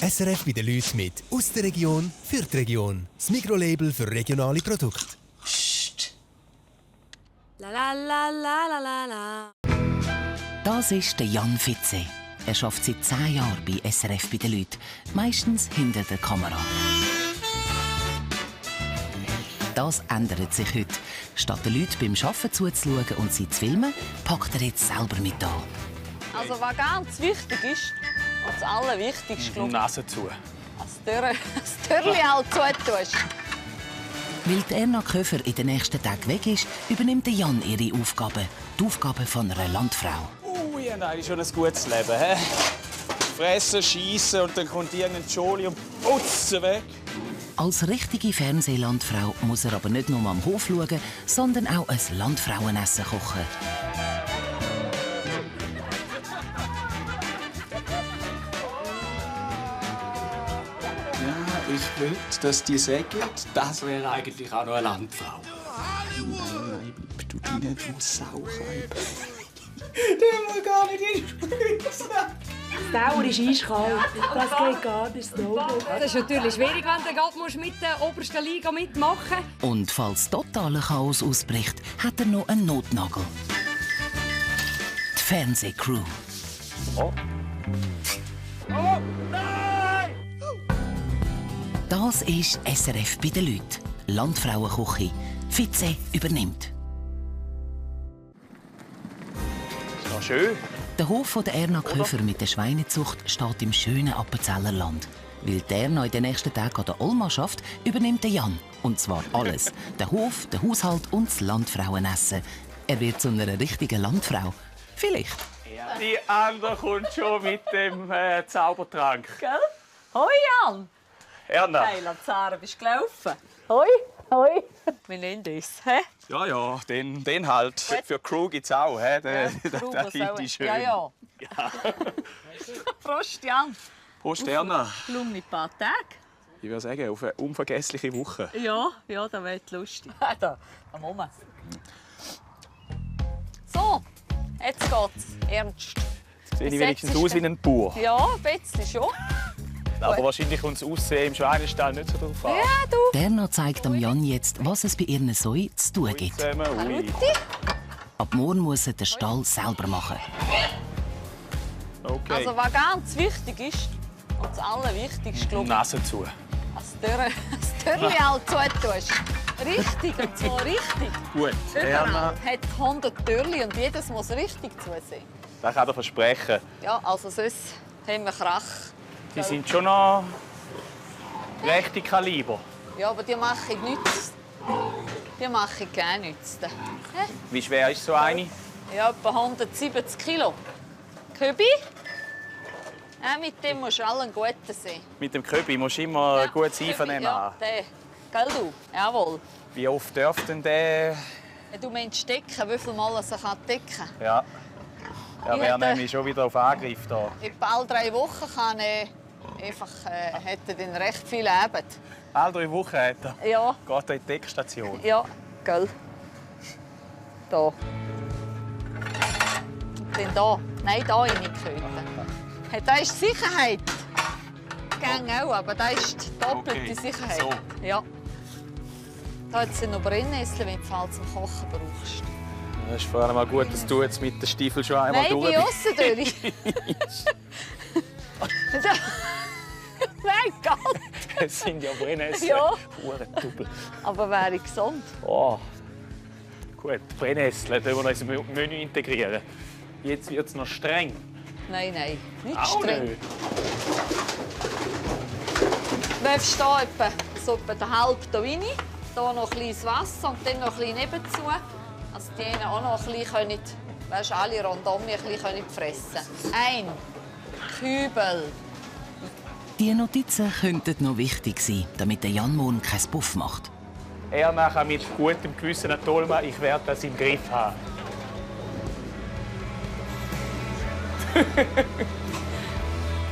SRF bei den Leuten mit «Aus der Region für die Region». Das Mikrolabel für regionale Produkte. Psst. La la la la la la la. Das ist der Jan Fitze. Er arbeitet seit 10 Jahren bei SRF bei den Leuten, meistens hinter der Kamera. Das ändert sich heute. Statt den Leuten beim Arbeiten zuzuschauen und sie zu filmen, packt er jetzt selber mit an. Also was ganz wichtig ist, und das Allerwichtigste, glaube ich, Nase zu. das Türli halt zutust. Weil die Erna Köfer in den nächsten Tagen weg ist, übernimmt der Jan ihre Aufgaben. Die Aufgaben von einer Landfrau. Ich habe eigentlich schon ein gutes Leben. He? Fressen, schiessen und dann kommt irgendein Joli und putzen weg. Als richtige Fernsehlandfrau muss er aber nicht nur am Hof schauen, sondern auch ein Landfrauenessen kochen. Ja, ich will, dass die sagen, das wäre eigentlich auch noch eine Landfrau. Nein, bleib du drinnen, du Sauchweib. Der will gar nicht in die Spüle. Die Dauer ist eiskalt. Das geht gar nicht. Das ist natürlich schwierig, wenn du gerade mit der obersten Liga mitmachen musst. Und falls totaler Chaos ausbricht, hat er noch einen Notnagel. Die Fernsehcrew. Oh. Oh, nein! Das ist SRF bei den Leuten. Landfrauenküche. Fitze übernimmt. Ist noch schön. Der Hof der Erna Köfer mit der Schweinezucht steht im schönen Appenzellerland. Weil die Erna in den nächsten Tagen an der Olma schafft, übernimmt der Jan. Und zwar alles. Der Hof, der Haushalt und das Landfrauenessen. Er wird zu einer richtigen Landfrau. Vielleicht. Die andere kommt schon mit dem Zaubertrank. Gell? Hoi, Jan! Erna. Hey, Lazare, bist du gelaufen? Hoi, hoi. Wir nennen das, hä? Ja, den halt. Für die Crew gibt es auch. He? Der finde ich schön. Ja. Prost, Jan. Prost, Erna. Gelungene paar Tage. Ich würde sagen, auf eine unvergessliche Woche. Ja, das wird lustig. Da muss man. So, jetzt geht's. Ernst. Sehe ich wenigstens aus wie ein Bauer. Ja, ein bisschen schon. Aber wahrscheinlich kommt das Aussehen im Schweinestall nicht so drauf an. Ja, du. Der Erna zeigt am Jan jetzt, was es bei ihren Säuen zu tun gibt. Ui. Ab morgen muss er den Stall selber machen. Okay. Also was ganz wichtig ist, und das Allerwichtigste, glaube ich, Nase zu. das Türli halt zutust. Richtig, und zwar richtig. Gut. Überall hat 100 Türli und jedes muss richtig zusehen. Das kann ich versprechen. Ja, also sonst haben wir Krach. Die sind schon noch rechte Kaliber. Ja, aber die machen nichts. Die machen gar nichts. Wie schwer ist so eine? Ja, etwa 170 Kilo. Köbi? Ja, mit dem musst du allen Guten sein. Mit dem Köbi musst du immer gut Seifen nehmen. Ja, der. Gell, du? Jawohl. Wie oft darf denn der? Du meinst decken, wie viel Mal er sich decken kann? Ja. Er wäre hätte- nämlich schon wieder auf Angriff da. Etwa alle 3 Wochen kann er hätte dann recht viel Arbeit. Alle 3 Wochen hat er. Ja, Geht er in die Deckstation. ja, gell. Da. Und dann da. Nein, da reingekötet. Hey, da ist Sicherheit. Gang auch, aber da ist die doppelte Okay, Sicherheit. so. Ja. Da hat es noch Brennnesseln, wenn du falls zum Kochen brauchst. Das ist vor allem auch gut, dass du jetzt mit den Stiefeln schon einmal Nein, durch die bist. aussen durch. Mein Gott! Es sind ja Brennnesseln. Ja. Hurentuppel. Aber wäre gesund. Oh. Gut, Brennnesseln können wir noch ins Menü integrieren. Jetzt wird es noch streng. Nein, nicht Auch streng. nicht. Du wirfst hier etwa den halben hier rein, hier noch ein kleines Wasser und dann noch ein bisschen nebenzu. Also die auch noch ein bisschen weißt, alle rundum ein bisschen fressen. Ein Kübel. Die Notizen könnten noch wichtig sein, damit der Jan morgen keinen Puff macht. Er nachher mit gutem Gewissen an Tolma, ich werde das im Griff haben.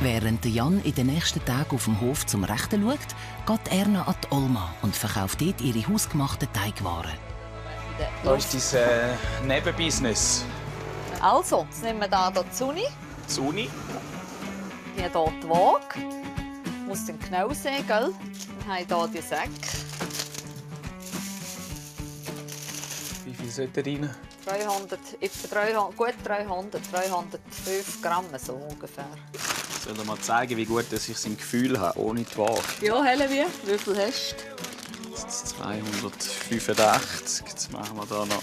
Während der Jan in den nächsten Tagen auf dem Hof zum Rechten schaut, geht Erna an die Olma und verkauft dort ihre hausgemachten Teigwaren. Das ist dein Nebenbusiness. Also, jetzt nehmen wir hier die Zuni. Zuni. Hier die Waage. Ich muss den genau sehen, gell? Wir haben hier die Säcke. Wie viel sollte rein? 300, gut 305 Gramm, so ungefähr. Soll ich mal zeigen, wie gut ich es im Gefühl habe, ohne die Waage? Ja, Helene, wie viel hast Das ist 285. Jetzt machen wir hier noch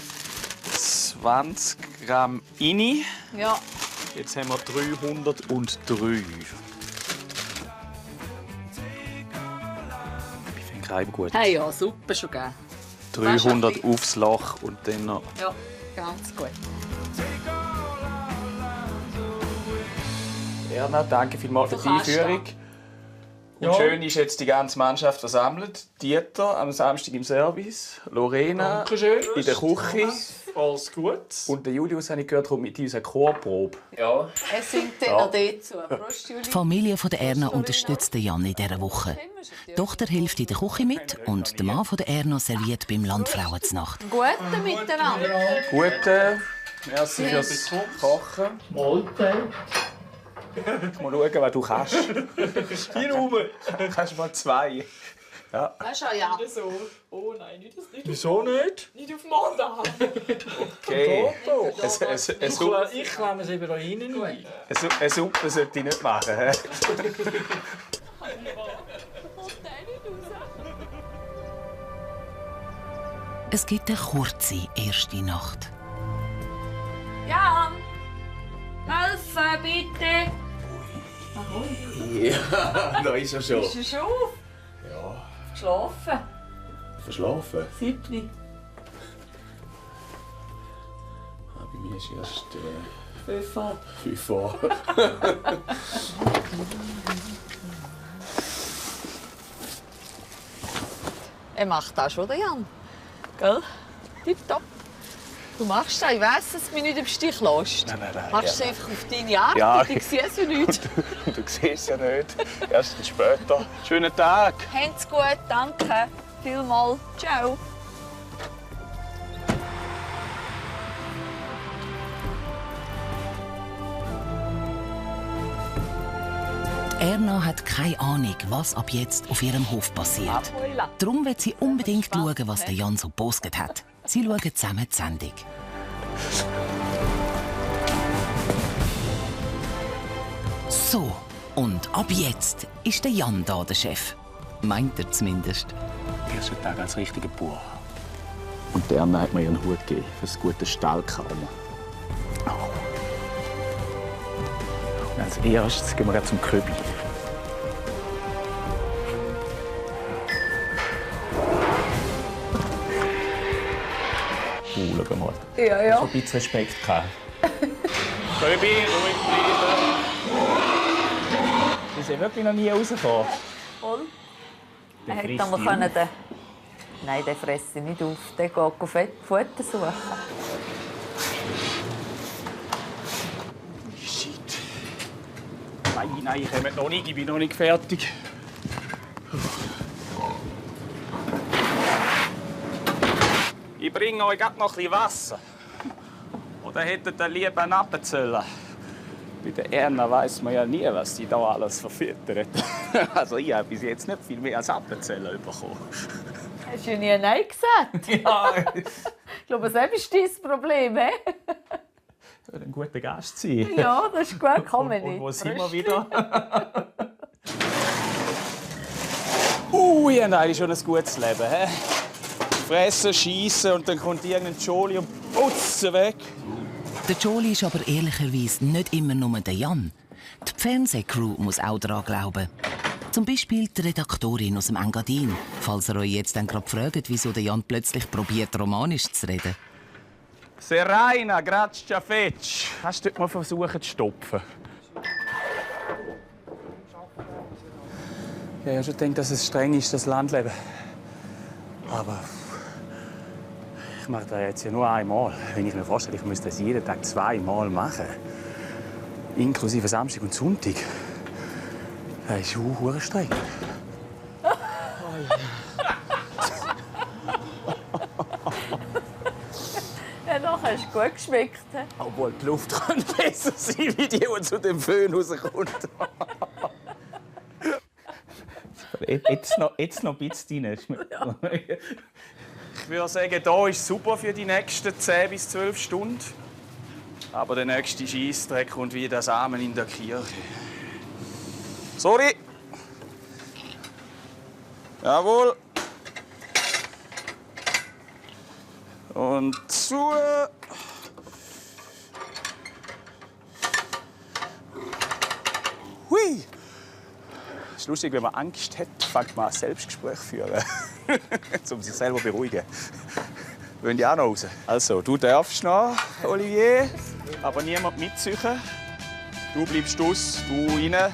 20 Gramm rein. du? Ja. Jetzt haben wir 303. Ich finde Kreib gut. Hey, ja, super schon gegeben. 300 aufs Loch und dann noch. Ja, ganz gut. Erna, danke vielmals für die kannst Einführung. Und schön ist jetzt die ganze Mannschaft versammelt. Dieter am Samstag im Service, Lorena Dankeschön. in der Küche. Alles gut. Und der Julius, habe ich gehört, kommt mit unserer Chorprobe. Ja. Er singt dann noch dazu. Prost, Juli. Die Familie von der Erna unterstützt den Jan in dieser Woche. Die Tochter hilft in der Küche mit und der Mann von der Erna serviert beim Landfrauenznacht. Gute miteinander. Gute, merci fürs Kochen. Mahlzeit. Mal schauen, was du kannst. Hier oben. Kannst du mal 2? Ja. Weißt du, ja. So. Oh nein, nicht das nicht. Wieso nicht? Nicht auf Mandat. Okay. Ich klemme es eben da hinten rein. Eine Suppe sollte ich nicht machen. He? Es gibt eine kurze erste Nacht. Jan! Helfen, bitte! Ja, da ist er schon. Bist du schon auf? Ja. Schlafen? Verschlafen? 7. Bei mir ist erst 5 ab. 5 Uhr. Er macht das schon, der Jan. Gell? Tipptopp. Du machst das. Ich weiss, dass du mich nicht im Stich lässt. Nein. Machst du es einfach auf deine Art? Ja. Ich sehe es ja nicht. Du siehst es ja nicht. Erst später. Schönen Tag. Habt's gut, danke. Vielmals. Ciao. Erna hat keine Ahnung, was ab jetzt auf ihrem Hof passiert. Darum will sie unbedingt schauen, was der Jan so gepostet hat. Sie schauen zusammen die Sendung. So, und ab jetzt ist der Jan da der Chef. Meint er zumindest. Ersten Tag als richtiger Bauer. Und der Erna hat mir ihren Hut gegeben für das gute Stallkarma. Als erstes gehen wir zum Köbi. Schau mal. Ja, ja. Ein bisschen Respekt gehabt. Köbi, ruhig bleiben. Wir sind wirklich noch nie rausgekommen. Voll. Er hätte aber können den... Nein, den fresse ich nicht auf. Der geht Futter suchen. Shit. Nein, ich komme noch nicht. Ich bin noch nicht fertig. Ich bringe euch grad noch ein bisschen Wasser. Oder hättet ihr lieber einen Appenzeller? Bei der Erna weiss man ja nie, was sie da alles verfüttert. Also ich habe bis jetzt nicht viel mehr als Appenzeller bekommen. Hast du nie Nein gesagt? Ja. Ich glaube, das ist dein Problem, he? Ich will ein guter Gast sein. Ja, das ist gut, kann man nicht. Und wo sind wir wieder? Ja, nein, das ist schon ein gutes Leben. He? Fressen, schiessen und dann kommt irgendein Jolie und putzen weg. Der Jolie ist aber ehrlicherweise nicht immer nur der Jan. Die Fernsehcrew muss auch daran glauben. Zum Beispiel die Redaktorin aus dem Engadin, falls ihr euch jetzt dann gerade fragt, wieso der Jan plötzlich probiert, romanisch zu reden. Serena, grazie fetch. Hast du dort mal versucht zu stopfen? Ja, ich habe schon gedacht, dass es streng ist, das Landleben. Aber ich mache das jetzt ja nur einmal. Wenn ich mir vorstelle, ich müsste das jeden Tag 2-mal machen. Inklusive Samstag und Sonntag. Das ist verdammt streng. Ja, doch, hast du gut geschmeckt. He? Obwohl die Luft könnte besser sein, wie die, die zu dem Föhn rauskommt. Jetzt noch ein bisschen rein. Ich würde sagen, hier ist super für die nächsten 10 bis 12 Stunden. Aber der nächste Scheissdreck kommt wie das Amen in der Kirche. Sorry. Jawohl. Und zu. Hui. Es ist lustig, wenn man Angst hat, fängt man an Selbstgespräch führen, um sich selber zu beruhigen. Wollen die auch noch raus? Also, du darfst noch, Olivier, aber niemand mitziehen. Du bleibst aus, du rein.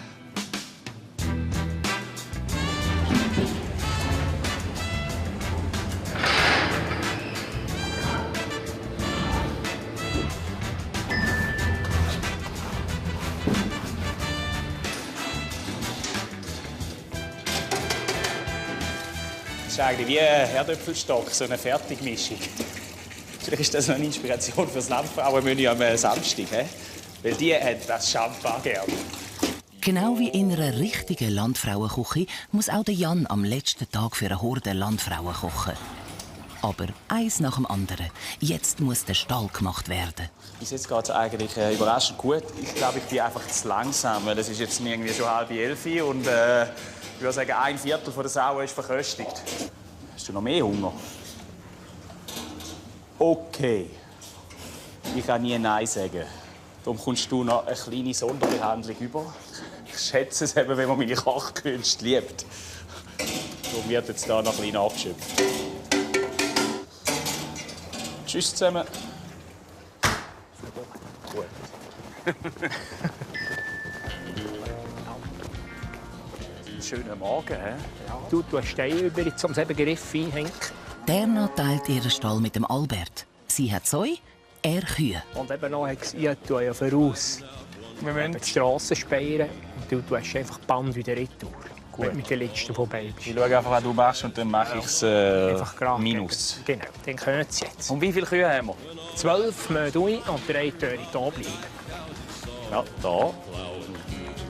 Das ist eigentlich wie ein Herdöpfelstock, so eine Fertigmischung. Vielleicht ist das noch eine Inspiration fürs Landfrauenmenü am Samstag. Weil die hat das Champagner gern. Genau wie in einer richtigen Landfrauenküche muss auch der Jan am letzten Tag für eine Horde Landfrauen kochen. Aber eins nach dem anderen. Jetzt muss der Stall gemacht werden. Bis jetzt geht es eigentlich überraschend gut. Ich glaube, ich bin einfach zu langsam. Weil es ist jetzt irgendwie schon 10:30 und ich würde sagen, 1/4 der Sauen ist verköstigt. Hast du noch mehr Hunger? Okay. Ich kann nie Nein sagen. Darum kommst du noch eine kleine Sonderbehandlung über. Ich schätze es eben, wenn man meine Kochkünste liebt. Darum wird jetzt hier noch ein bisschen nachgeschöpft. Tschüss zusammen. Gut. Schönen Morgen, hä? Ja, du hast Steine über zum Griff einhängen. Terna teilt ihren Stall mit dem Albert. Sie hat Säu, er Kühe. Und eben noch hat sie ja voraus. Wir müssen die Strasse sperren und du hast einfach die Band wieder retour. Gut. Mit den letzten vorbei. Ich schaue einfach, was du machst und dann mache ich es minus. Genau, dann können sie jetzt. Und wie viele Kühe haben wir? 12 müssen rein und 3 dürfen hier bleiben. Ja, da.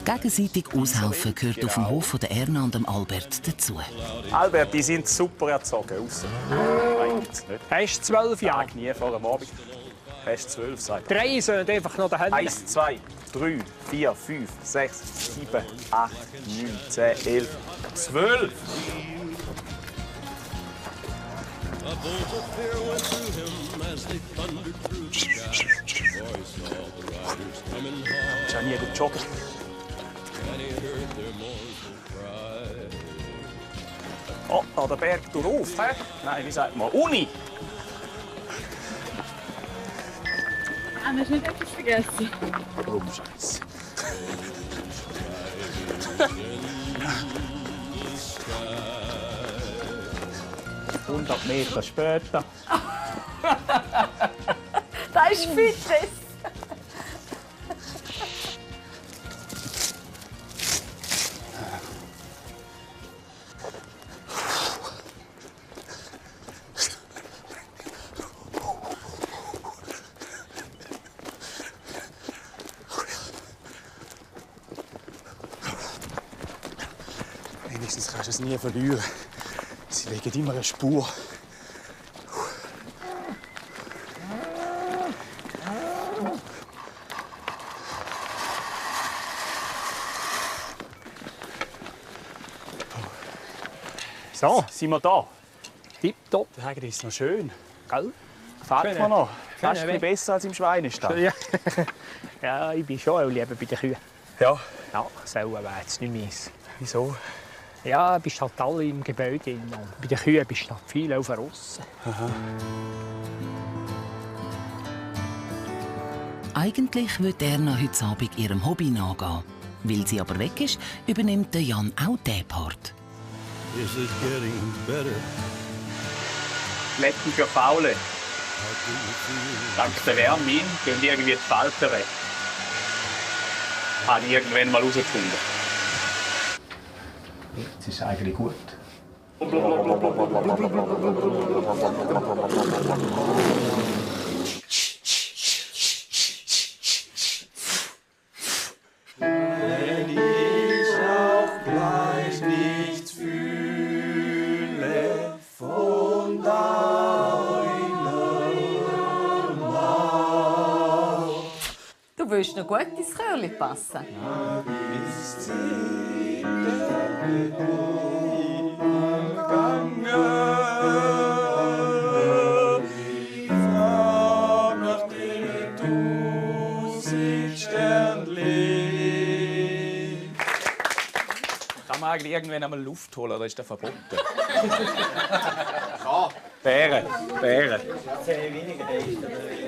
Gegenseitig aushelfen gehört auf dem Hof von der Erna und dem Albert dazu. Albert, die sind super erzogen. Hast du 12 Jahre? Ich nie vor dem Abend. Hast du 12, sagt 3 sind einfach noch daheim. 1, 2, 3, 4, 5, 6, 7, 8, 9, 10, 11, 12. Gianni, du joggen. Oh, da der Berg tut auf, hä? Nein, wie sagt man? Uni! Ah, wir haben nicht etwas vergessen. Oh, Scheiße. 100 Meter später. Das ist Fitness. Wenigstens kannst du es nie verlieren. Sie legen immer eine Spur. So, sind wir da? Tipptopp. Eigentlich ist es noch schön. Gell? Gefällt mir noch. Fast ein bisschen besser als im Schweinestall. Ja. Ja, ich bin schon lieber bei den Kühen. Ja. Ja, selber wäre es nicht meins. Wieso? Ja, du bist halt alle im Gebäude drin. Und bei den Kühen bist du halt viel auf der Rosse. Eigentlich will Erna heute Abend ihrem Hobby nachgehen. Weil sie aber weg ist, übernimmt der Jan auch diesen Part. Letten für Faule. Dank der Wärme gehen irgendwie die Falten weg. Habe ich irgendwann mal herausgefunden. Jetzt ist es eigentlich gut. Wenn ich auch gleich nicht fühle. würdest noch gut ins Chörli passen. Kann man eigentlich irgendwann einmal Luft holen, oder ist das verboten? Bären.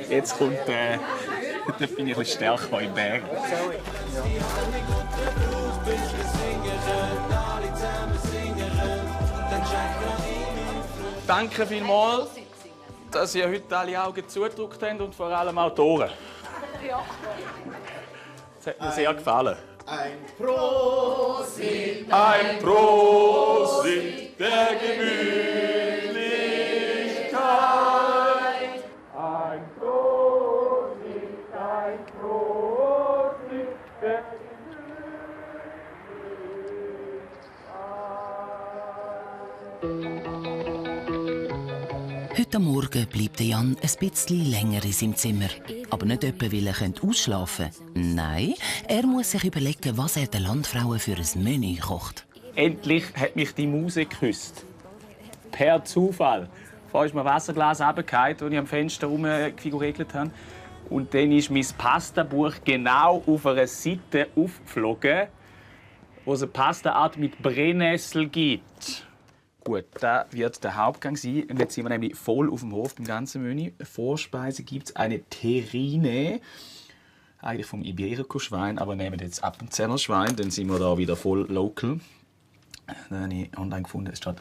Jetzt kommt, da bin ich ein bisschen stärker im Bären. Danke vielmals, dass ihr heute alle Augen zugedrückt habt und vor allem auch die Ohren. Ja. Das hat mir sehr gefallen. Ein Prosit der Gemütlichkeit. Ein Prosit der Heute Morgen bleibt Jan ein bisschen länger in seinem Zimmer. Aber nicht etwa, weil er ausschlafen könnte. Nein, er muss sich überlegen, was er den Landfrauen für ein Menü kocht. Endlich hat mich die Muse geküsst. Per Zufall. Vorher ist mir ein Wasserglas runtergefallen, als ich am Fenster herumgeregelt habe. Und dann ist mein Pastabuch genau auf einer Seite aufgeflogen, wo es eine Pastaart mit Brennnessel gibt. Gut, das wird der Hauptgang sein. Und jetzt sind wir nämlich voll auf dem Hof beim ganzen Menü. Vorspeise gibt es eine Terrine. Eigentlich vom Iberico-Schwein, aber nehmen jetzt Appenzeller Schwein, dann sind wir da wieder voll local. Dann habe ich online gefunden, es steht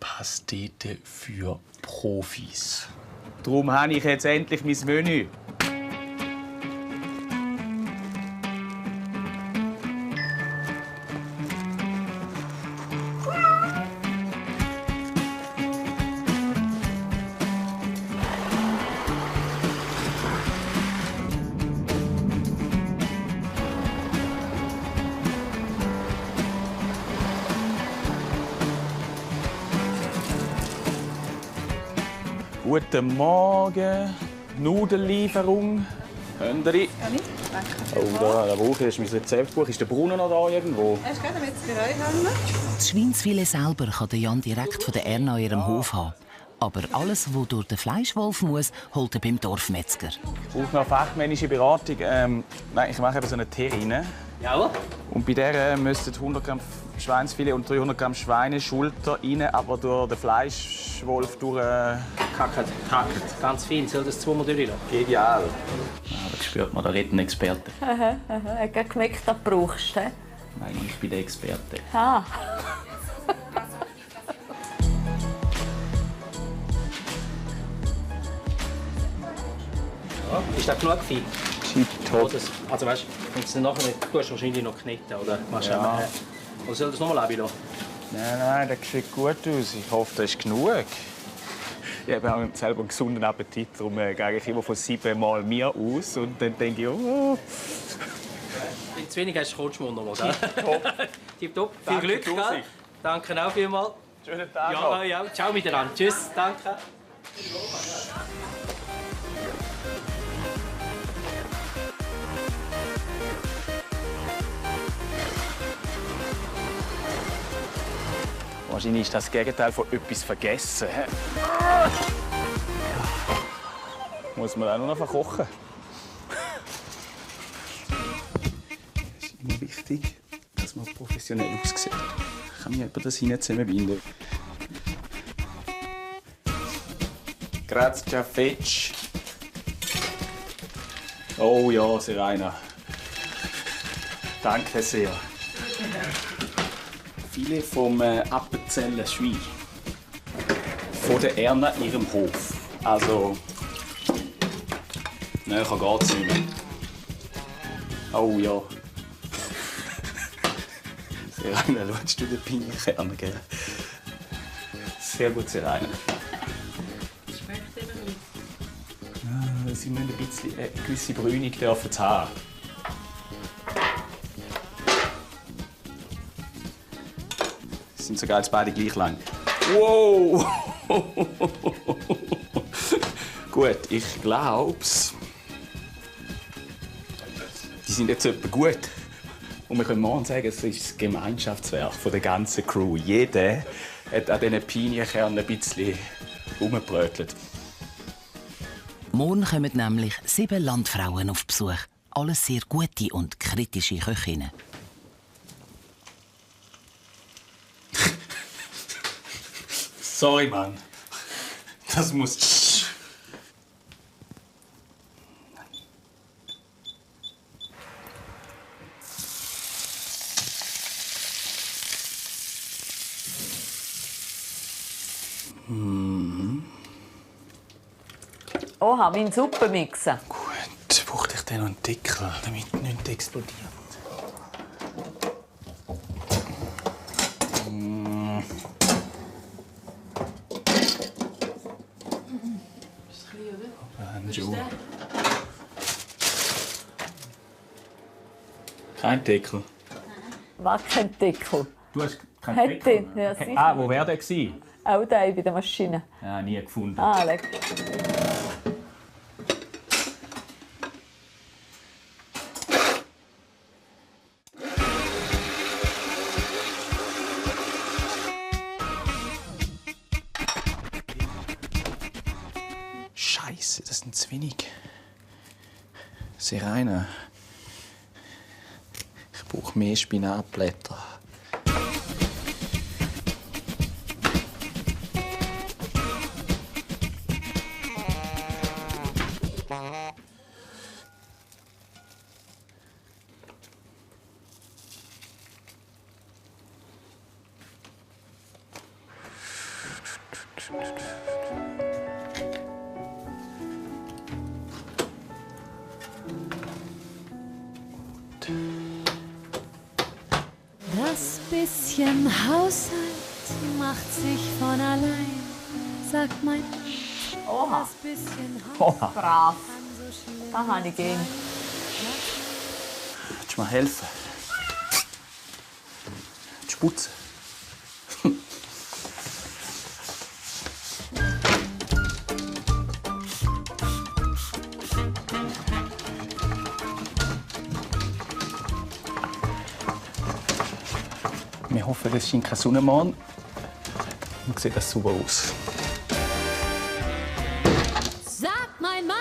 Pastete für Profis. Darum habe ich jetzt endlich mein Menü. Guten Morgen. Nudellieferung. Hönderi. Ja, nicht? Danke. Oh, da brauche ich mein Rezeptbuch. Ist der Brunnen noch da irgendwo? Er ist gerade mit Geräuschen. Das Schweinsfilet selber kann Jan direkt von der Erna an ihrem Hof haben. Aber alles, was durch den Fleischwolf muss, holt er beim Dorfmetzger. Ich brauche noch fachmännische Beratung. Ich mache eben so eine Terrine. Ja. Und bei der müssten 100 Gramm Schweinsfilet und 300 Gramm Schweineschulter rein, aber durch den Fleischwolf Kackert. Ganz fein. Soll das zweimal durchlaufen? Ideal. Ja, da spürt man, da redet ein Experte. Er hat gemerkt, dass du brauchst. He? Nein, ich bin der Experte. Ah. Ja, ist das genug fein? Top. Also weißt du, wenn du es nachher nicht tust, wahrscheinlich noch kneten, oder? Machst Ja. Oder soll das nochmal ablassen? Nein, das sieht gut aus. Ich hoffe, das ist genug. Ich habe auch selber einen gesunden Appetit, darum gehe ich immer von 7 Mal mir aus und dann denke ich, oh. Wenn du zu wenig hast, kommst du mir noch mal. Tipptopp. Tipptopp. Viel Glück, gell? Danke auch vielmals. Schönen Tag Ja, noch. ja. Ciao miteinander. Tschüss, danke. Wahrscheinlich ist das das Gegenteil von etwas vergessen. Muss man auch noch verkochen. Es ist immer wichtig, dass man professionell aussieht. Kann mir jemand das hinten zusammenbinden? Grazie, Fetch. Oh ja, Serena. Danke sehr. Viele vom Appenzeller Schwein. Von der Erna ihrem Hof. Also, näher geht's nicht mehr. Oh ja. Serena, schaust du den Pinienkern, gell? Sehr gut, Serena. Schmeckt eben nicht. Ja, sie müssen ein bisschen eine gewisse Brünung dürfen haben. Sie sind sogar jetzt beide gleich lang. Wow! Gut, ich glaub's. sind jetzt etwa gut. Und wir können morgen sagen, es ist das Gemeinschaftswerk der ganzen Crew. Jeder hat an diesen Pinienkernen ein bisschen rumgebrötelt. Morgen kommen nämlich 7 Landfrauen auf Besuch. Alles sehr gute und kritische Köchinnen. Sorry, Mann. Das muss... Oha, mein Suppenmixer. Gut, brauche ich dann noch einen Deckel, damit nichts explodiert. Kein Deckel. Was kein Deckel? Du hast keinen Deckel? Ja, sicher. Wo wäre der gewesen? Auch da bei der Maschine. Ja, nie gefunden. Ah, leck. Scheiße, das sind zu wenig. Sirene. Ich brauche mehr Spinatblätter. Das bisschen Haushalt macht sich von allein, sagt mein Oha. Das bisschen Oha. Brav. Da habe ich gehen. Willst du mir helfen? Willst du putzen? Wir hoffen, es scheint kein Sonnenmann. Dann sieht das super aus. Sagt mein Mann.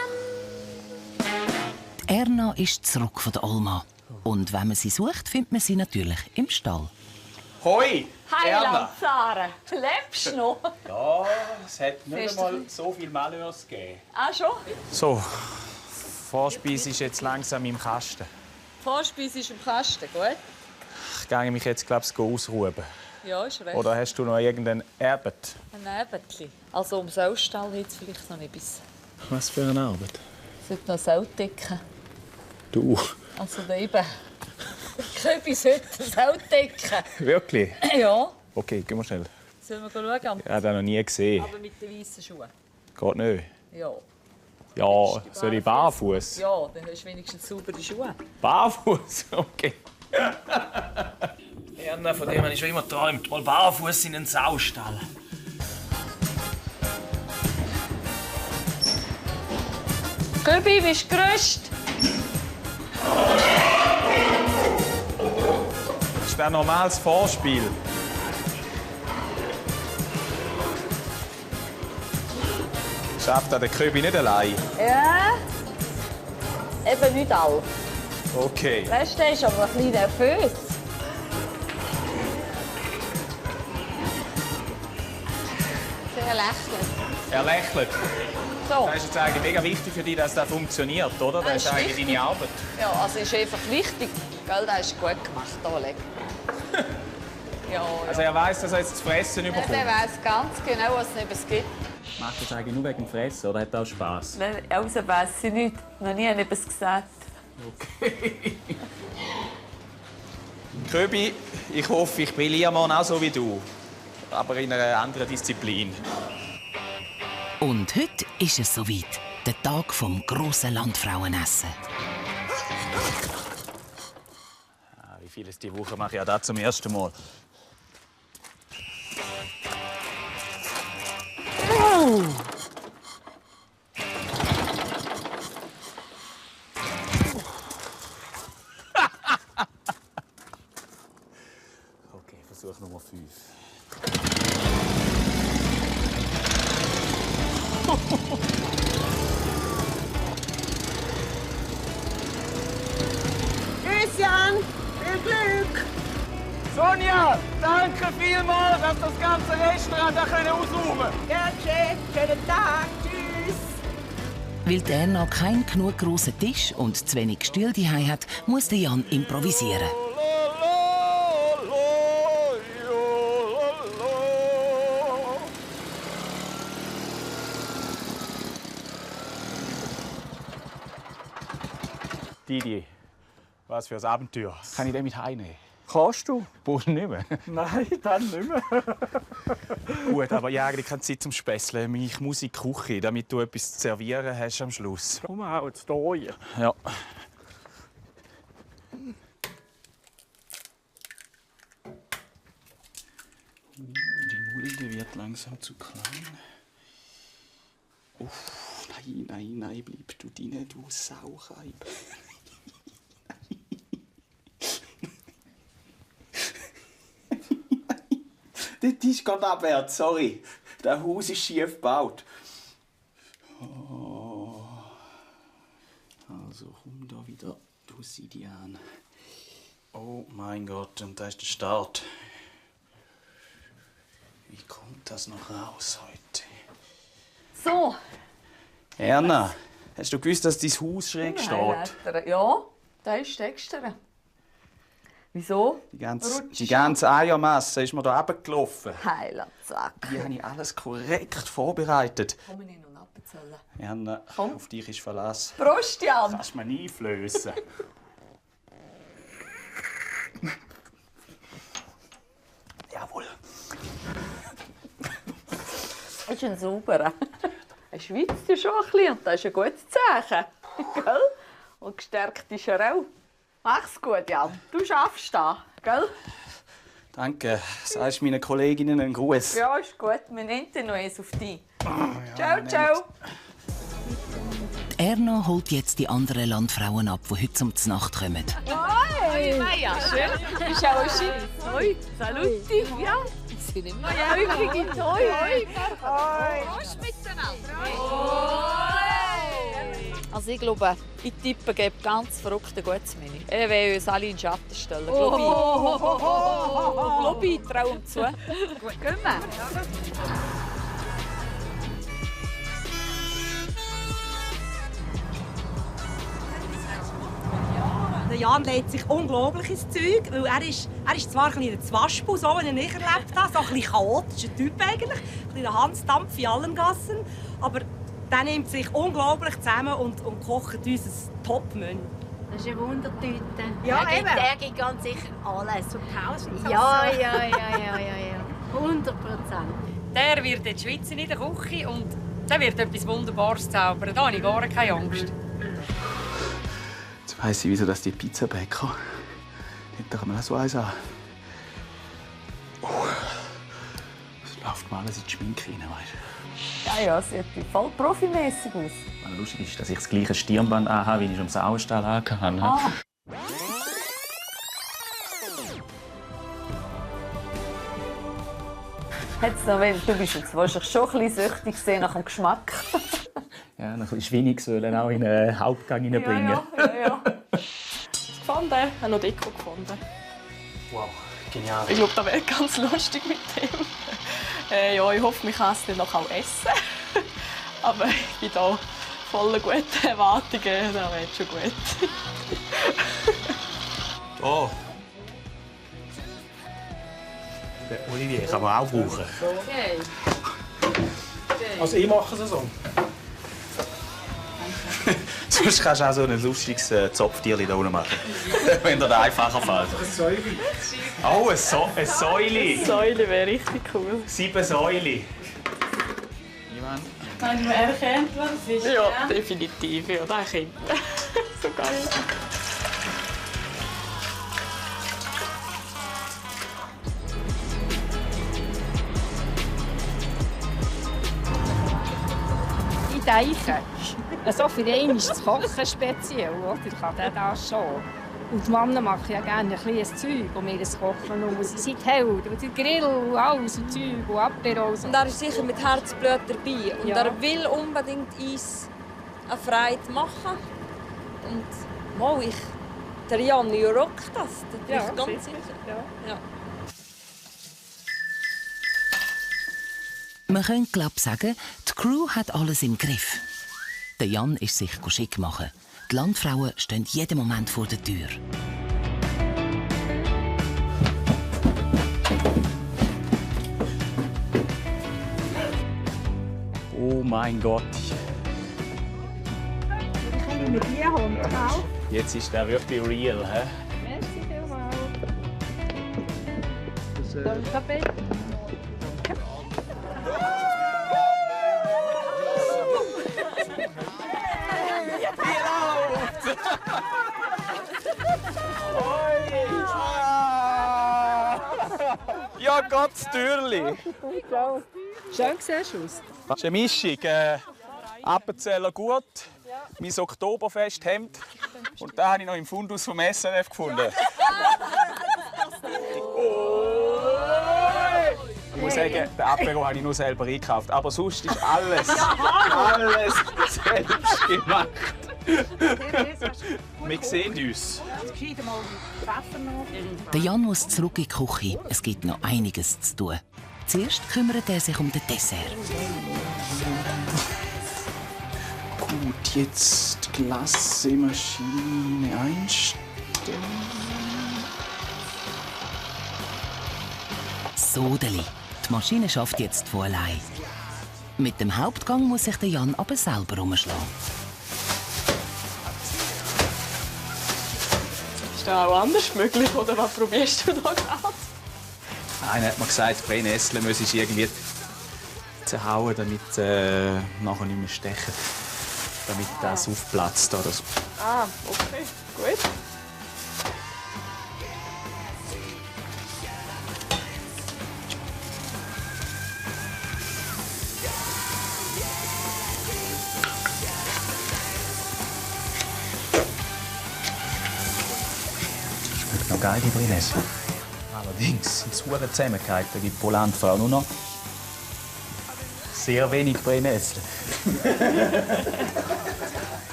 Erna ist zurück von der Olma. Und wenn man sie sucht, findet man sie natürlich im Stall. Hoi, Hi, Erna. Lanzare. Lebst du noch? Ja, es hat nicht einmal so viel Malheurs gegeben. Ah, schon? So, Vorspeise ist jetzt langsam im Kasten. Vorspeise ist im Kasten, gut? Ich gehe mich jetzt, glaube ich, ausruhen. Ja, ist recht. Oder hast du noch irgendeinen Arbeit? Ein Nebentli. Also um Saustall hat es vielleicht noch nicht bis. Was für eine Arbeit? Es sollte noch Sau decken. Du? Also da eben. Ich sollte Sau decken. Wirklich? Ja. Okay, gehen wir schnell. Sollen wir schauen? Ich habe das noch nie gesehen. Aber mit den weißen Schuhen. Geht nicht. Ja. Ja, soll ich barfuß? Ja, dann hast du wenigstens saubere Schuhe. Barfuß? Okay. Erna, von dem habe ich schon immer geträumt. Mal barfuß in den Saustall. Köbi, bist du gerüstet? Das wäre ein normales Vorspiel. Schafft der Köbi nicht allein? Ja. Eben nicht alle. Okay. Weißt du, der ist aber ein bisschen nervös. Er lächelt. Er lächelt. So. Das ist jetzt eigentlich mega wichtig für dich, dass das funktioniert, oder? Das ist eigentlich wichtig. deine Arbeit. Ja, also ist einfach wichtig. Gell, das ist gut gemacht, Oleg. Ja, Also er weiss, dass er jetzt zu fressen ja. bekommt. Der weiss ganz genau, was es nicht gibt. Macht das eigentlich nur wegen dem Fressen oder hat das auch Spass? Nein, also weiss ich nicht. Noch nie habe ich etwas gesagt. Köbi, ich hoffe, ich brilliere morgen auch so wie du. Aber in einer anderen Disziplin. Und heute ist es soweit. Der Tag vom grossen Landfrauenessen. Wie vieles diese Woche mache ich ja das zum ersten Mal. Versuch Nummer 5. Tschüss, Jan. Viel Glück. Sonja, danke vielmals, dass das ganze Restaurant ausräumen konnte. Ja, Chef. Schönen Tag. Tschüss. Weil Erna keinen genug grossen Tisch und zu wenig Stühle daheim hat, muss der Jan improvisieren. Didi, was für ein Abenteuer. Kann ich den mit heimnehmen? Kannst du? Brauchst du nicht mehr? Nein, dann nicht mehr. Gut, aber ich habe eigentlich keine Zeit zum Späßeln. Ich muss in die Küche, damit du etwas zu servieren hast am Schluss. Komm, hau jetzt hier. Ja. Die Mulde wird langsam zu klein. Uff, nein, bleib du drin, du Saucheib. Der Tisch geht abwärts, sorry. Das Haus ist schief gebaut. Oh. Also komm da wieder, du Sidian. Oh mein Gott, und da ist der Start. Wie kommt das noch raus heute? So. Erna, hast du gewusst, dass dein Haus schräg steht? Ja, da ist extra. Wieso? Die ganze Eiermasse ist mir da runtergelaufen. Heilandsack. Die habe ich alles korrekt vorbereitet. Komm ich noch abzählen. Erna, auf dich ist Verlass. Prost, Jan! Kannst du mir einflößen. Jawohl. Das ist ein sauberer. Er schwitzt ja schon ein bisschen und das ist ein gutes Zeichen. Gell? Und gestärkt ist er auch. Mach's gut, Jan. Du schaffst das, gell? Danke. Sagst meinen Kolleginnen einen Gruß. Ja, ist gut. Wir nehmen noch eins auf dich. Ciao. Erna holt jetzt die anderen Landfrauen ab, die heute zum Nacht kommen. Hoi, Maja. Schön. Du bist auch ein Schiff. Hoi, saluti. Ja. Sie sind immer übrigens. Hoi. Prost miteinander. Also ich glaube, ich tippe, gebe ganz verrückte gutes Menü. Er will uns alle in den Schatten stellen. Glaube ich. Traue ihm zu. Gut, gehen wir. Der Jan lädt sich unglaublich ins Zeug, weil er ist zwar ein bisschen Zwaschbau, so wie ich erlebt habe, so ein bisschen chaotischer Typ eigentlich, ein bisschen Hansdampf in allen Gassen, aber der nimmt sich unglaublich zusammen und kocht uns ein Top-Menü. Das ist eine Wundertüte. Ja, eben. Der gibt ganz sicher alles. So tausend. Ja. 100%. Der wird jetzt schwitzen in der Küche und der wird etwas Wunderbares zaubern. Da habe ich gar keine Angst. Jetzt weiss ich, wieso die Pizzabäcker nicht doch mal so eins an. Das läuft mal alles in die Schminke rein, weißt du. Ja, sieht voll profimässig aus. Lustig ist, dass ich das gleiche Stirnband anhabe, wie ich am Sauerstall hatte. Du bist jetzt wahrscheinlich schon ein bisschen süchtig nach dem Geschmack. Ja, ein bisschen Schweinig sollen auch in den Hauptgang hineinbringen. Ja. Gefunden, ich habe noch Deko gefunden. Wow, genial. Ich glaube, das wäre ganz lustig mit dem. Ja, ich hoffe, ich kann es dann auch essen. Aber ich bin da voller guter Erwartungen, das wird schon gut. Oh. Der Olivier kann man auch brauchen. Okay. Also ich mache es so. Sonst kannst du auch so ein lustiges Zopftierchen da unten machen. Wenn dir das einfacher fällt. Ein Säule. Oh, eine Säule. Eine Säule wäre richtig cool. 7 Säule. Wenn man erkennt, was es ist. Ja, definitiv. Ja, das Kind. So geil. Ich denke, so für einen ist das Kochen speziell, oder? Kann der das schon? Und die Männer machen ja gerne ein kleines Zeug um ihr Kochen herum. Sie sind Held und sie Grill und alles und Zeug und Aperos. Und er ist sicher mit Herzblut dabei. Und er will unbedingt uns eine Freude machen. Und mal, der Janni rockt das. Das bin ich ganz sicher. Ja. Man könnte glaub sagen, die Crew hat alles im Griff. Der Jan ist sich schick machen. Die Landfrauen stehen jeden Moment vor der Tür. Oh mein Gott. Ich kann mit dir Hund, auch. Jetzt ist der wirklich real, hä? Merci vielmals. Danke. Ja, Gott, das Türli. Schön siehst du aus. Das ist eine Mischung. Appenzeller gut, mein Oktoberfesthemd und da habe ich noch im Fundus vom SRF gefunden. Ich muss sagen, den Apero habe ich nur selber eingekauft, aber sonst ist alles selbst gemacht. Wir sehen uns. Der Jan muss zurück in die Küche. Es gibt noch einiges zu tun. Zuerst kümmert er sich um den Dessert. Gut, jetzt die Glassemaschine einstellen. Sodeli. Die Maschine schafft jetzt von allein. Mit dem Hauptgang muss sich der Jan aber selber umschlagen. Ist das auch anders möglich, oder was probierst du da gerade? Einer hat mir gesagt, Brennnessel muss ich irgendwie zerhauen, damit nachher nicht mehr stechen. Damit das aufplatzt. Oder so. Ah, okay, gut. Schmeckt noch geil, die Brennnessel. Allerdings sind es hure zusammengehalten. Da gibt die Landfrau nur noch sehr wenig Brennnessel.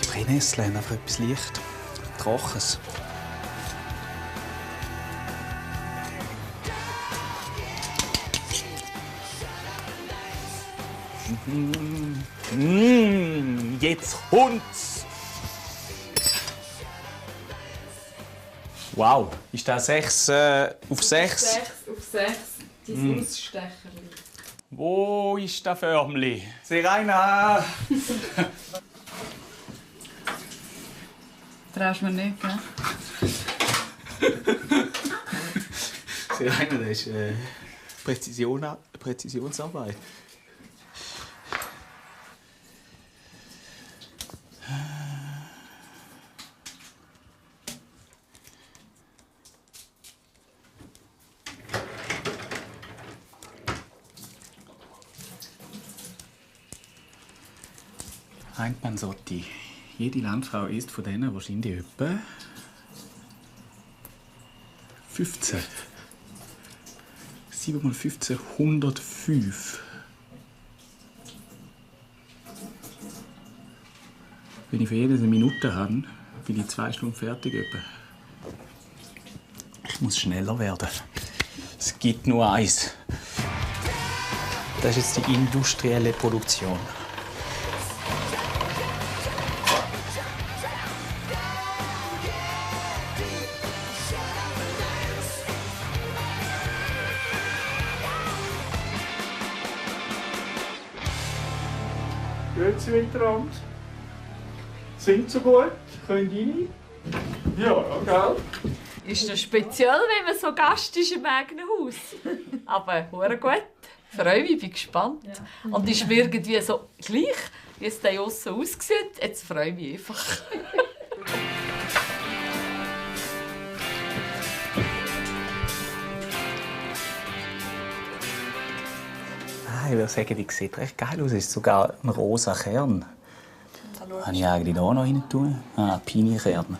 Die Brennnessel haben einfach etwas leicht Trockenes. Jetzt kommt's! Wow, ist das 6 auf 6? 6 auf 6. Dein Ausstecherli. Wo ist das Förmli? Serena! Traust du mir nicht, gell? Serena, das ist Präzisionsarbeit. Ein Panzotti. Jede Landfrau isst von denen wahrscheinlich etwa 15. 7 mal 15, 105. Wenn ich für jede eine Minute habe, bin ich 2 Stunden fertig. Etwa. Ich muss schneller werden. Es gibt nur eins. Das ist jetzt die industrielle Produktion. Grüezi miteinander. Sind so gut? Könnt ihr rein? Ja, gell? Ist das speziell, wenn man so Gast ist im eigenen Haus? Aber hure gut. Freue mich, bin gespannt. Und ist mir irgendwie so gleich, wie es da aussen aussieht. Jetzt freue ich mich einfach. ich würde sagen, die sieht recht geil aus. Es ist sogar ein rosa Kern. Kann ich eigentlich da noch rein tun? Ah, Pinienkern.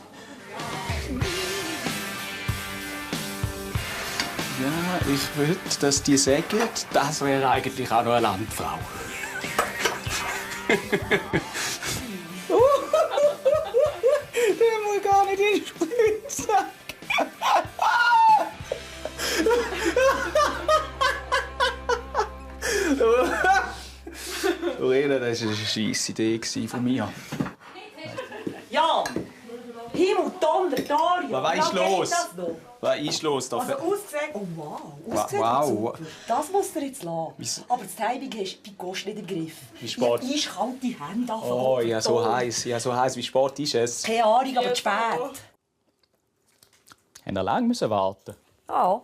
Ja, ich würde, dass die sagen, das wäre eigentlich auch noch eine Landfrau. Der muss gar nicht in den Spielsack. Lorena, das war eine scheisse Idee von mir. Ja! Himmel, Donner, Dario! Was ist los? Was ist los? Also ausgesehen... Oh wow! Ausgesehen Wow. super. Das musst du jetzt lassen. Aber das Timing hast du nicht im Griff. Wie spät? Eiskalte Hände anfangen. Oh, ja, so heiß. Ja, so heiß. Wie spät ist es? Keine Ahnung, aber zu spät. Haben wir lange warten? Ja.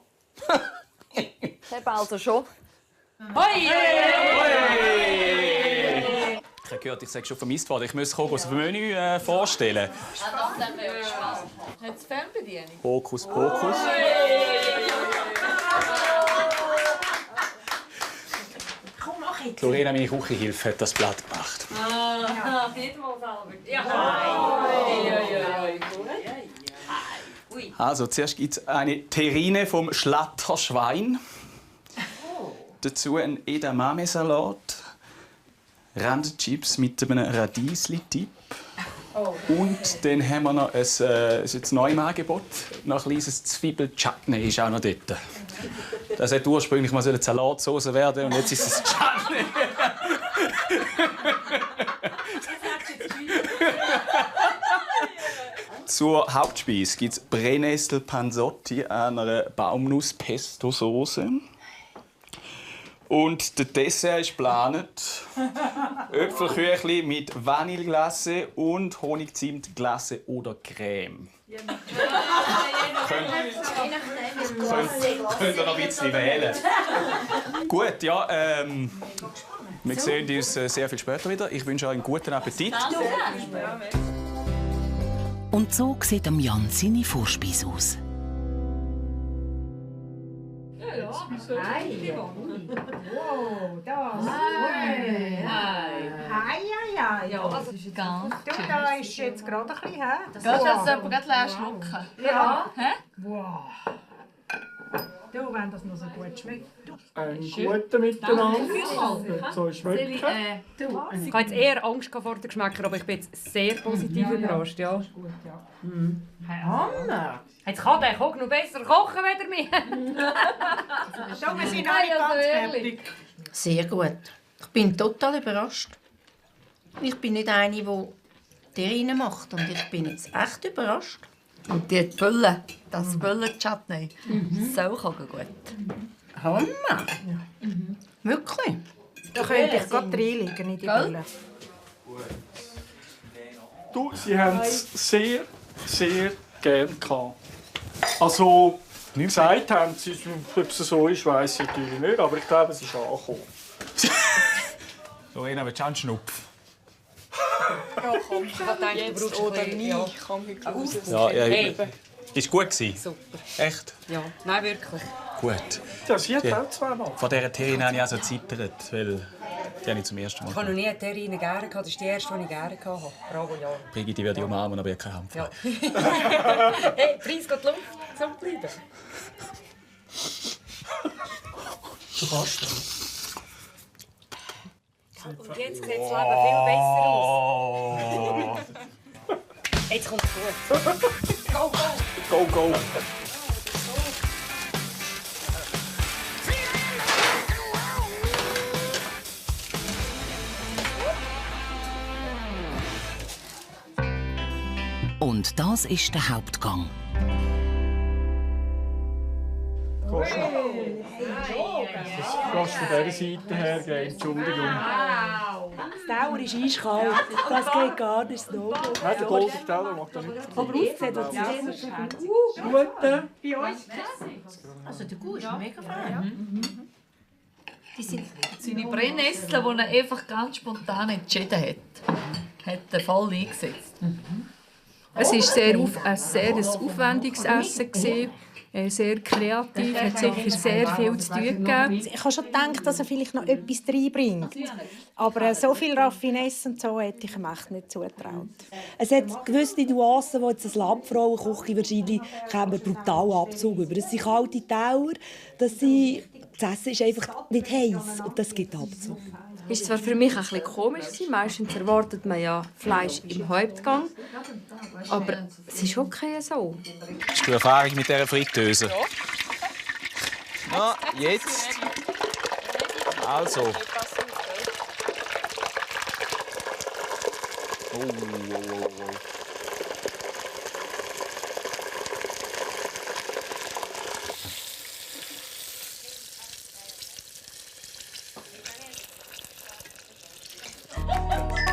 Ich habe also schon. Hoi! Ich habe gehört, ich sage schon vermisst worden. Ich muss das Menü vorstellen. Das haben wir gespannt. Hat es Fernbedienung? Hokus Pokus. Komm, mach jetzt. Lorena, meine Küchenhilfe, hat das Blatt gemacht. Ah, nicht mal selber. Ja. Also, zuerst gibt es eine Terrine vom Schlatterschwein. Dazu ein Edamame-Salat, Randchips mit einem Radiesli-Dip. Und dann haben wir noch ein ist jetzt neu im Angebot, noch ein kleines Zwiebel-Chutney ist auch noch dort. Das sollte ursprünglich mal eine Salatsauce werden und jetzt ist es Chutney. Zur Hauptspeise gibt es Brennnessel Panzotti an einer Baumnuss-Pesto-Sauce. Und der Dessert ist geplant. Äpfelküchli mit Vanilleglace und Honigzimtglace oder Creme. Könnt ihr noch ein bisschen wählen. Gut, ja, wir sehen uns sehr viel später wieder. Ich wünsche euch einen guten Appetit. Und so sieht am Jan seine Vorspeise aus. Hi. Wow, das. Hi. Ja, das ist ganz Du, da ist jetzt gerade ein bisschen, hä? Das kannst du jetzt aber gerade leer schlucken. Ja. Hä? Wow. Du, wenn das noch so gut schmeckt. Ein guter Miteinander. So schmeckt Ich hatte jetzt eher Angst vor den Geschmäckern, aber ich bin jetzt sehr positiv überrascht. Ja. Anna! Jetzt kann der Koch noch besser kochen als mir. So, wir sind alle ganz fertig. Sehr gut. Ich bin total überrascht. Ich bin nicht eine, die Terrine macht. Und ich bin jetzt echt überrascht. Und die Fülle, das Füllen-Chutney, so gut. Hammer! Wirklich? Da könnte ich gerade reinlegen in die Bulle. Du, sie haben es sehr, sehr gern gehabt. Also, gesagt haben sie, ob es so ist, weiss ich natürlich nicht, aber ich glaube, es ist angekommen. Lorena, willst du einen Schnupf? Ja, komm, ich denke, du brauchst oder nie. Ja. Komm, raus. Ja, Hey. Ist gut gewesen? Super. Echt? Ja, nein, wirklich. Gut. Das hier auch zweimal. Von dieser Terrine habe ich also gezittert, weil die habe ich zum ersten Mal Ich habe noch nie eine Terrine gerne gehabt. Das ist die erste, die ich gerne hatte. Bravo, ja. Brigitte werde ich umarmen, aber ich habe keine Hand frei. Ja. Hey, Preis geht Luft. So bleiben. Du kannst. Und jetzt sieht das Leben viel besser aus. Jetzt kommt es gut. Go, go! Go, go! Und das ist der Hauptgang. Kannst du von dieser Seite her gehen? Entschuldigung. Das Dauer ist eiskalt. Das geht gar nicht. Nein, der Golden Teller macht das nicht. Aber aussehen tut es sehr gut. Gute. Bei uns? Also der Kuh ist mega fein. Die sind seine Brennnesseln, die er einfach ganz spontan entschieden hat er voll eingesetzt. Es war ein sehr aufwendiges Essen. Sehr kreativ, hat sicher sehr viel zu tun gegeben. Ich habe schon gedacht, dass er vielleicht noch etwas reinbringt. Aber so viel Raffinesse und so hätte ich ihm echt nicht zugetraut. Es hat gewisse Nuancen, die jetzt eine Landfrauenküche wahrscheinlich brutal Abzug über. Es sind kalte Teller, das Essen ist einfach nicht heiß und das gibt Abzug. Es war zwar für mich ein bisschen komisch, meistens erwartet man ja Fleisch im Hauptgang, aber es ist okay so. Hast du Erfahrung mit dieser Fritteuse? Ja, jetzt. Also. Oh.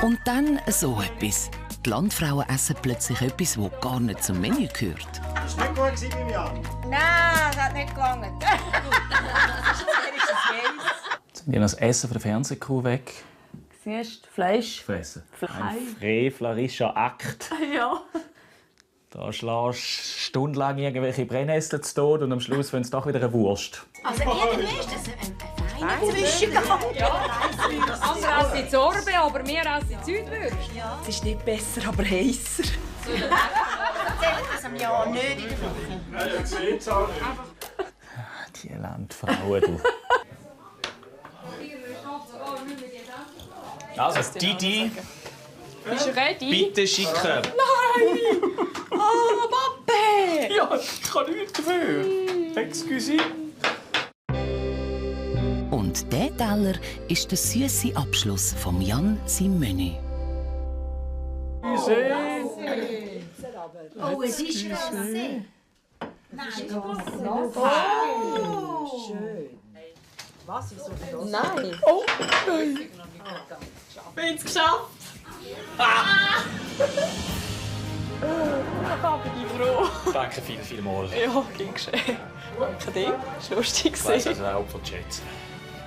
Und dann so etwas. Die Landfrauen essen plötzlich etwas, das gar nicht zum Menü gehört. Das war nicht gut, Mimian. Nein, das hat nicht gelangt. Wir haben das Essen von der Fernsehkuh weg. Siehst du, Fleisch. Fressen. Fleisch. Ein frevlerischer Akt. Ja. Da schlägst du stundenlang irgendwelche Brennnesseln zu Tod und am Schluss finden sie doch wieder eine Wurst. Also irgendwie ist das ein Zwischengang. Andere essen Sorbe, aber wir essen Südwürste. Es ist nicht besser, aber heißer. Erzählt das am Jahr nicht in der Küche. Nein, ich sehe es auch nicht. Die Landfrauen, du. Also, Didi, Bist du ready? Bitte schicken. Nein! Oh, Pappe! Ja, ich kann nichts dafür. Excuse. Und dieser Teller ist der süße Abschluss von Jan seinem Menü. Oh, es ist Klasse. Nein, Oh, schön. Was ist so das? Nein. Oh, nein. Wir haben es geschafft. Ich bin froh. Danke vielmals. Ja, ging geschehen. Danke dir. Das war lustig. Ich weiss also auch von Jets.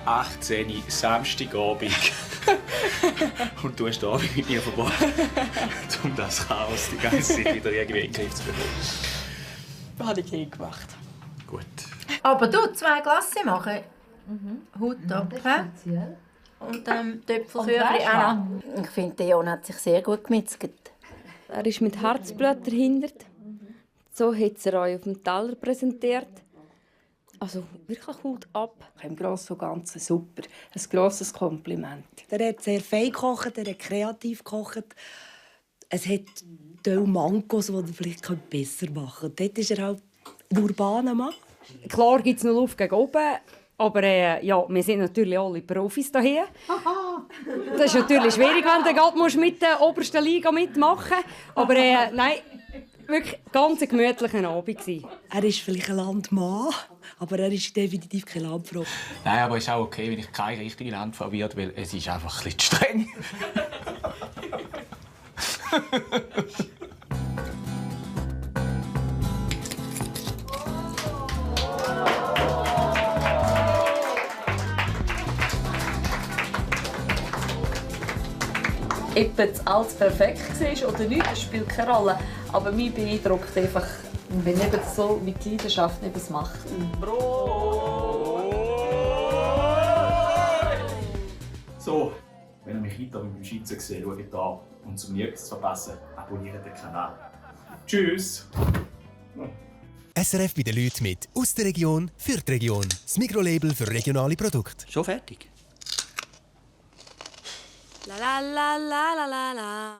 18 Samstagabend. Und du hast den Abend mit mir verbracht, um das Chaos die ganze Zeit wieder irgendwie in den Griff zu bekommen. Das habe ich nie gemacht. Gut. Aber du, 2 Glasse machen. Haut ab. Und Töpfelküchli auch noch. Ich finde, der Jon hat sich sehr gut gemetzelt. Er ist mit Herzblut dahinter. So hat er euch auf dem Teller präsentiert. Also wirklich Hut ab. Im Großen und Ganzen super. Ein grosses Kompliment. Der hat sehr fein gekocht, der hat kreativ gekocht. Es hat tolle Mankos, die er vielleicht besser machen könnte. Dort ist er halt ein urbaner Mann. Klar gibt es noch Luft gegen oben. Aber ja, wir sind natürlich alle Profis hier. Das ist natürlich schwierig, wenn du gerade mit der obersten Liga mitmachen musst. Aber nein, wirklich ganz ein gemütlicher Abend. Er ist vielleicht ein Landmann, aber er ist definitiv keine Landfrau. Nein, aber es ist auch okay, wenn ich keine richtige Landfrau werde, weil es ist einfach ein bisschen zu streng. Ob jetzt alles perfekt war oder nicht, das spielt keine Rolle. Aber mich beeindruckt einfach, wenn eben so mit Leidenschaft etwas macht. So, wenn ihr mich weiter mit dem Schiedsrichter seht, schaut da. Und zum Nirgends zu verpassen, abonniert den Kanal. Tschüss! SRF bei den Leuten mit «Aus der Region für die Region». Das Mikrolabel für regionale Produkte. Schon fertig? La la la la la la.